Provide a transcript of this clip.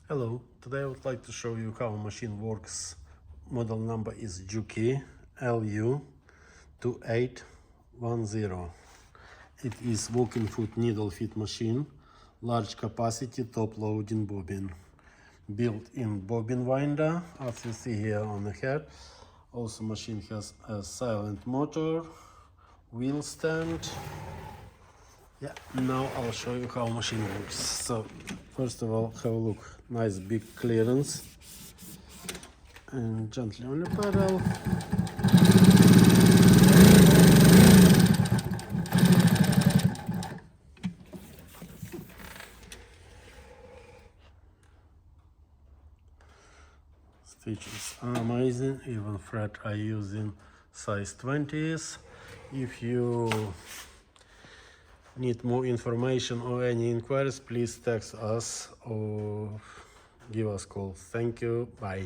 Hello, today I would like to show you how a machine works. Model number is Juki LU-2810. It is walking foot needle feed machine, large capacity top loading bobbin. Built-in bobbin winder, as you see here on the head. Also machine has a silent motor, wheel stand. Yeah, now I'll show you how machine works. So first of all, have a look. Nice big clearance. And gently on the pedal. Stitches are amazing. Even thread I using size 20s. If you need more information or any inquiries, please text us or give us a call. Thank you. Bye.